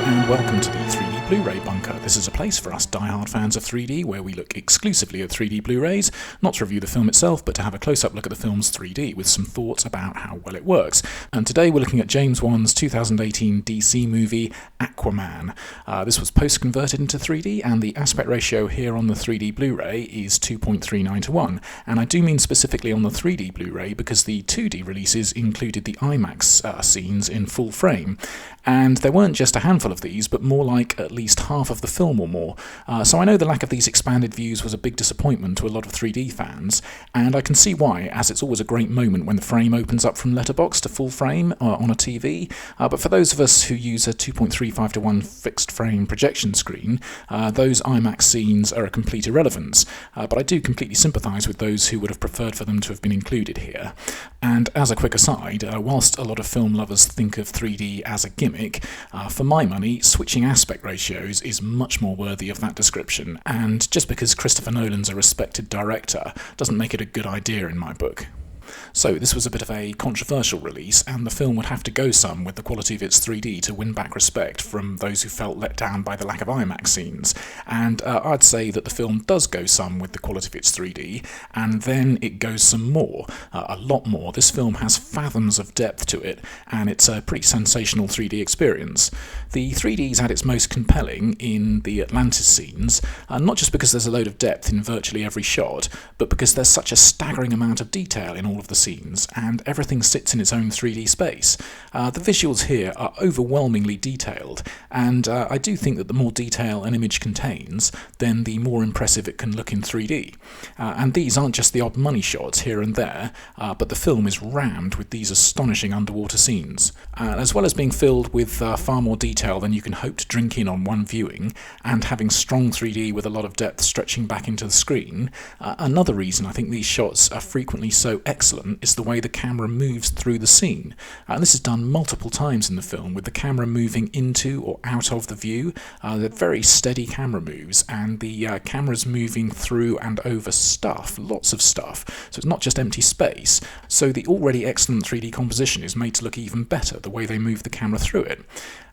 and welcome to the 3D Blu-ray Bunker. This is a place for us die-hard fans of 3D where we look exclusively at 3D Blu-rays, not to review the film itself, but to have a close-up look at the film's 3D with some thoughts about how well it works. And today we're looking at James Wan's 2018 DC movie, Aquaman. This was post-converted into 3D, and the aspect ratio here on the 3D Blu-ray is 2.39 to 1. And I do mean specifically on the 3D Blu-ray because the 2D releases included the IMAX scenes in full frame. And there weren't just a handful of these, but more like at least half of the film or more. So I know the lack of these expanded views was a big disappointment to a lot of 3D fans, and I can see why, as it's always a great moment when the frame opens up from letterbox to full frame on a TV. But for those of us who use a 2.35 to 1 fixed frame projection screen, those IMAX scenes are a complete irrelevance. But I do completely sympathise with those who would have preferred for them to have been included here. And as a quick aside, whilst a lot of film lovers think of 3D as a gimmick, for my money, switching aspect ratios is much more worthy of that description, and just because Christopher Nolan's a respected director doesn't make it a good idea in my book. So this was a bit of a controversial release, and the film would have to go some with the quality of its 3D to win back respect from those who felt let down by the lack of IMAX scenes. And I'd say that the film does go some with the quality of its 3D, and then it goes some more, a lot more. This film has fathoms of depth to it, and it's a pretty sensational 3D experience. The 3D is at its most compelling in the Atlantis scenes, not just because there's a load of depth in virtually every shot, but because there's such a staggering amount of detail in all of the scenes, and everything sits in its own 3D space. The visuals here are overwhelmingly detailed, and I do think that the more detail an image contains, then the more impressive it can look in 3D. And these aren't just the odd money shots here and there, but the film is rammed with these astonishing underwater scenes. As well as being filled with far more detail than you can hope to drink in on one viewing, and having strong 3D with a lot of depth stretching back into the screen, another reason I think these shots are frequently so excellent is the way the camera moves through the scene. And this is done multiple times in the film, with the camera moving into or out of the view. They're very steady camera moves, and the camera's moving through and over stuff, lots of stuff, so it's not just empty space. So the already excellent 3D composition is made to look even better, the way they move the camera through it.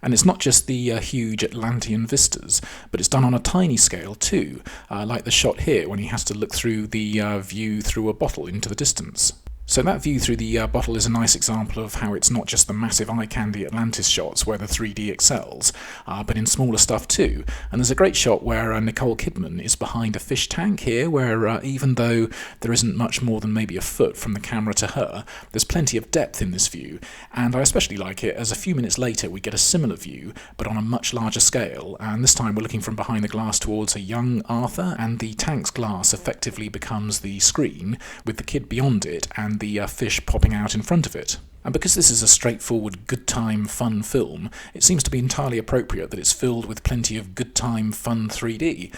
And it's not just the huge Atlantean vistas, but it's done on a tiny scale too, like the shot here when he has to look through the view through a bottle into the distance. So that view through the bottle is a nice example of how it's not just the massive eye-candy Atlantis shots where the 3D excels, but in smaller stuff too. And there's a great shot where Nicole Kidman is behind a fish tank here, where even though there isn't much more than maybe a foot from the camera to her, there's plenty of depth in this view. And I especially like it as a few minutes later we get a similar view, but on a much larger scale, and this time we're looking from behind the glass towards a young Arthur, and the tank's glass effectively becomes the screen, with the kid beyond it, and the fish popping out in front of it. And because this is a straightforward, good time, fun film, it seems to be entirely appropriate that it's filled with plenty of good time, fun 3D.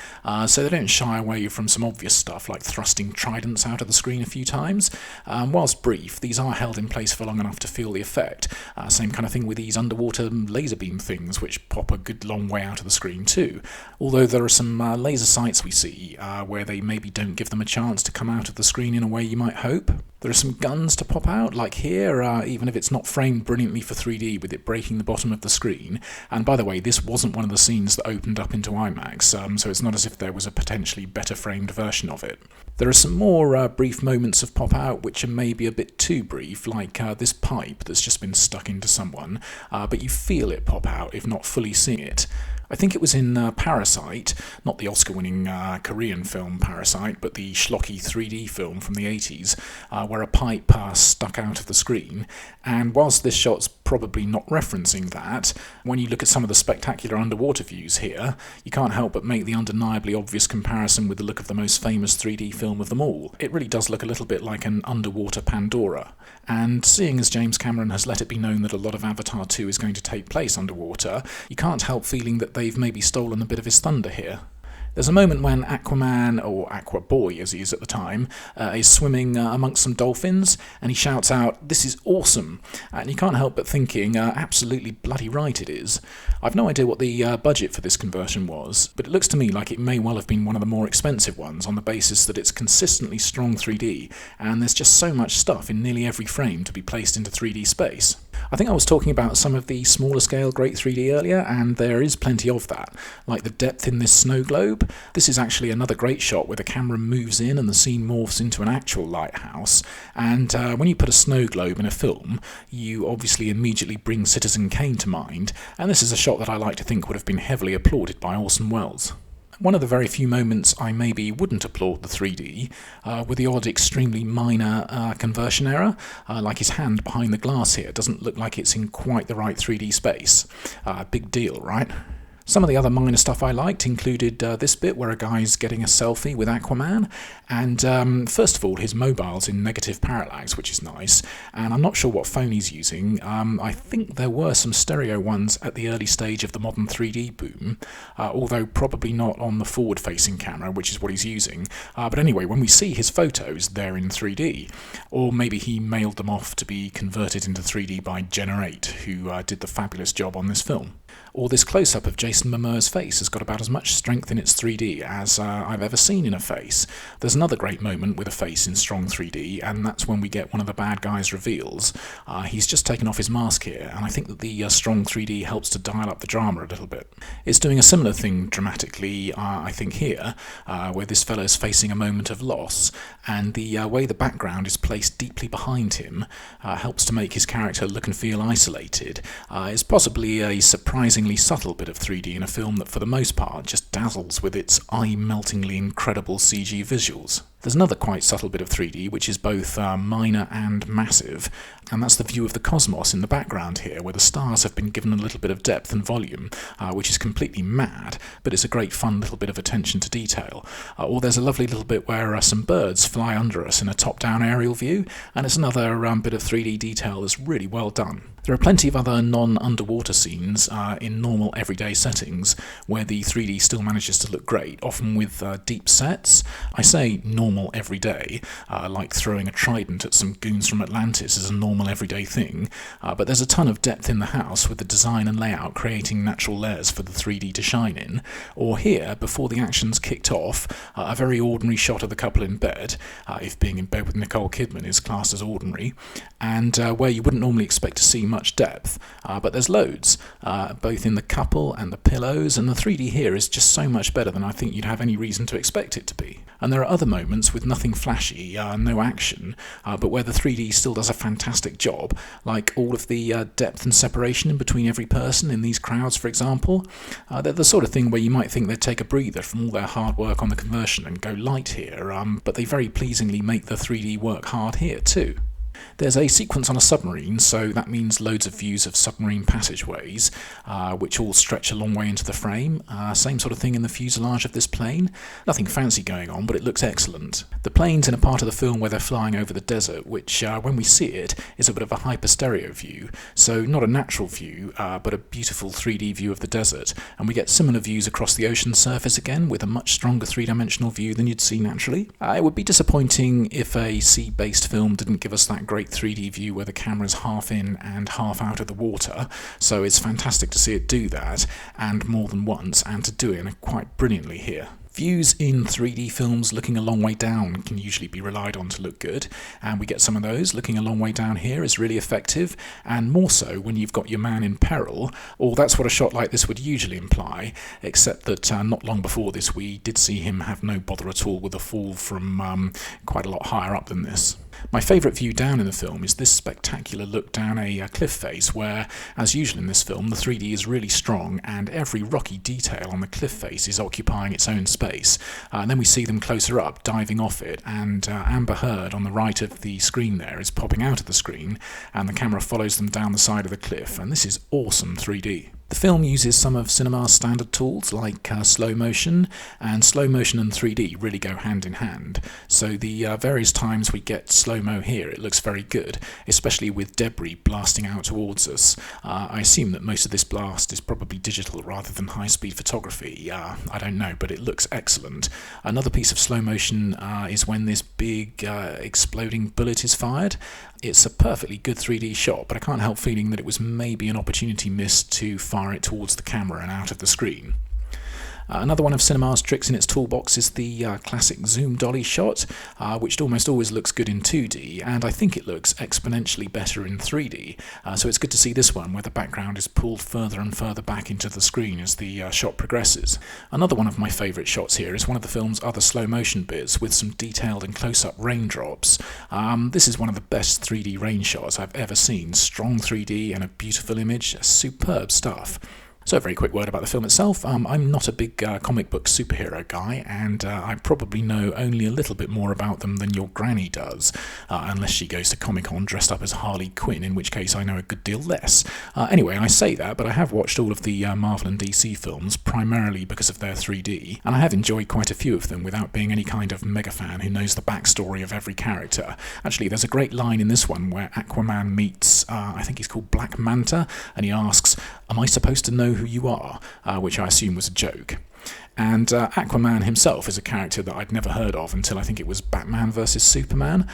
So they don't shy away from some obvious stuff like thrusting tridents out of the screen a few times. Whilst brief, these are held in place for long enough to feel the effect. Same kind of thing with these underwater laser beam things, which pop a good long way out of the screen too. Although there are some laser sights we see where they maybe don't give them a chance to come out of the screen in a way you might hope. There are some guns to pop out, like here, even if it's not framed brilliantly for 3D, with it breaking the bottom of the screen. And by the way, this wasn't one of the scenes that opened up into IMAX, so it's not as if there was a potentially better framed version of it. There are some more brief moments of pop out which are maybe a bit too brief, like this pipe that's just been stuck into someone, but you feel it pop out, if not fully seeing it. I think it was in Parasite, not the Oscar-winning Korean film Parasite, but the schlocky 3D film from the 80s, where a pipe stuck out of the screen. And whilst this shot's probably not referencing that, when you look at some of the spectacular underwater views here, you can't help but make the undeniably obvious comparison with the look of the most famous 3D film of them all. It really does look a little bit like an underwater Pandora. And seeing as James Cameron has let it be known that a lot of Avatar 2 is going to take place underwater, you can't help feeling that they've maybe stolen a bit of his thunder here. There's a moment when Aquaman, or Aqua Boy as he is at the time, is swimming amongst some dolphins, and he shouts out, "This is awesome!" And you can't help but thinking, absolutely bloody right it is. I've no idea what the budget for this conversion was, but it looks to me like it may well have been one of the more expensive ones on the basis that it's consistently strong 3D, and there's just so much stuff in nearly every frame to be placed into 3D space. I think I was talking about some of the smaller scale great 3D earlier, and there is plenty of that, like the depth in this snow globe. This is actually another great shot where the camera moves in and the scene morphs into an actual lighthouse, and when you put a snow globe in a film, you obviously immediately bring Citizen Kane to mind, and this is a shot that I like to think would have been heavily applauded by Orson Welles. One of the very few moments I maybe wouldn't applaud the 3D were the odd extremely minor conversion error, like his hand behind the glass here doesn't look like it's in quite the right 3D space. Big deal, right? Some of the other minor stuff I liked included this bit where a guy's getting a selfie with Aquaman, and first of all his mobile's in negative parallax, which is nice, and I'm not sure what phone he's using. I think there were some stereo ones at the early stage of the modern 3D boom, although probably not on the forward-facing camera, which is what he's using. But anyway, when we see his photos, they're in 3D, or maybe he mailed them off to be converted into 3D by Generate, who did the fabulous job on this film. Or this close-up of Jason Momoa's face has got about as much strength in its 3D as I've ever seen in a face. There's another great moment with a face in strong 3D, and that's when we get one of the bad guys' reveals. He's just taken off his mask here, and I think that the strong 3D helps to dial up the drama a little bit. It's doing a similar thing dramatically, I think here, where this fellow's facing a moment of loss, and the way the background is placed deeply behind him helps to make his character look and feel isolated. It's possibly a surprisingly subtle bit of 3D in a film that for the most part just dazzles with its eye-meltingly incredible CG visuals. There's another quite subtle bit of 3D which is both minor and massive, and that's the view of the cosmos in the background here, where the stars have been given a little bit of depth and volume, which is completely mad, but it's a great fun little bit of attention to detail. Or there's a lovely little bit where some birds fly under us in a top-down aerial view, and it's another bit of 3D detail that's really well done. There are plenty of other non-underwater scenes in normal everyday settings where the 3D still manages to look great, often with deep sets. I say normal everyday, like throwing a trident at some goons from Atlantis is a normal everyday thing, but there's a ton of depth in the house with the design and layout creating natural layers for the 3D to shine in. Or here, before the action's kicked off, a very ordinary shot of the couple in bed, if being in bed with Nicole Kidman is classed as ordinary, and where you wouldn't normally expect to see much depth, but there's loads, both in the couple and the pillows, and the 3D here is just so much better than I think you'd have any reason to expect it to be. And there are other moments with nothing flashy, no action, but where the 3D still does a fantastic job, like all of the depth and separation in between every person in these crowds, for example. They're the sort of thing where you might think they'd take a breather from all their hard work on the conversion and go light here, but they very pleasingly make the 3D work hard here too. There's a sequence on a submarine, so that means loads of views of submarine passageways, which all stretch a long way into the frame. Same sort of thing in the fuselage of this plane. Nothing fancy going on, but it looks excellent. The plane's in a part of the film where they're flying over the desert, which, when we see it, is a bit of a hyper-stereo view. So not a natural view, but a beautiful 3D view of the desert. And we get similar views across the ocean surface again, with a much stronger three-dimensional view than you'd see naturally. It would be disappointing if a sea-based film didn't give us that great 3D view where the camera's half in and half out of the water, so it's fantastic to see it do that, and more than once, and to do it quite brilliantly here. Views in 3D films looking a long way down can usually be relied on to look good, and we get some of those. Looking a long way down here is really effective, and more so when you've got your man in peril, or that's what a shot like this would usually imply, except that not long before this we did see him have no bother at all with a fall from quite a lot higher up than this. My favourite view down in the film is this spectacular look down a cliff face where, as usual in this film, the 3D is really strong and every rocky detail on the cliff face is occupying its own space. And then we see them closer up, diving off it, and Amber Heard on the right of the screen there is popping out of the screen, and the camera follows them down the side of the cliff, and this is awesome 3D. The film uses some of cinema's standard tools like slow motion, and slow motion and 3D really go hand in hand. So the various times we get slow-mo here, it looks very good, especially with debris blasting out towards us. I assume that most of this blast is probably digital rather than high-speed photography. I don't know, but it looks excellent. Another piece of slow motion is when this big exploding bullet is fired. It's a perfectly good 3D shot, but I can't help feeling that it was maybe an opportunity missed to fire it towards the camera and out of the screen. Another one of cinema's tricks in its toolbox is the classic zoom dolly shot, which almost always looks good in 2D, and I think it looks exponentially better in 3D. So it's good to see this one where the background is pulled further and further back into the screen as the shot progresses. Another one of my favourite shots here is one of the film's other slow motion bits with some detailed and close-up raindrops. This is one of the best 3D rain shots I've ever seen. Strong 3D and a beautiful image, superb stuff. So a very quick word about the film itself. I'm not a big comic book superhero guy, and I probably know only a little bit more about them than your granny does, unless she goes to Comic-Con dressed up as Harley Quinn, in which case I know a good deal less. Anyway, I say that, but I have watched all of the Marvel and DC films, primarily because of their 3D, and I have enjoyed quite a few of them without being any kind of mega fan who knows the backstory of every character. Actually, there's a great line in this one where Aquaman meets, I think he's called Black Manta, and he asks, "Am I supposed to know who you are?" Which I assume was a joke. And Aquaman himself is a character that I'd never heard of until I think it was Batman vs Superman,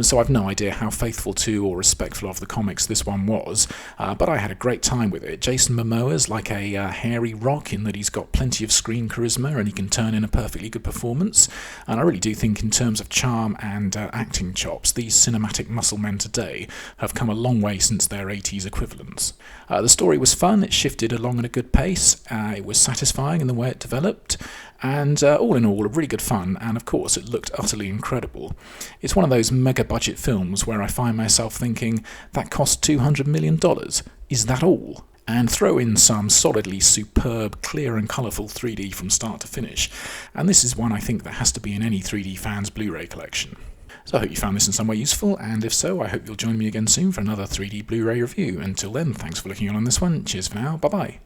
so I've no idea how faithful to or respectful of the comics this one was, but I had a great time with it. Jason Momoa's like a hairy rock in that he's got plenty of screen charisma and he can turn in a perfectly good performance, and I really do think in terms of charm and acting chops, these cinematic muscle men today have come a long way since their 80s equivalents. The story was fun, it shifted along at a good pace, it was satisfying in the way it developed, and all in all, a really good fun, and of course it looked utterly incredible. It's one of those mega budget films where I find myself thinking, that cost $200 million? Is that all? And throw in some solidly superb, clear and colourful 3D from start to finish, and this is one I think that has to be in any 3D fan's Blu-ray collection. So I hope you found this in some way useful, and if so, I hope you'll join me again soon for another 3D Blu-ray review. Until then, thanks for looking on this one, cheers for now, bye bye.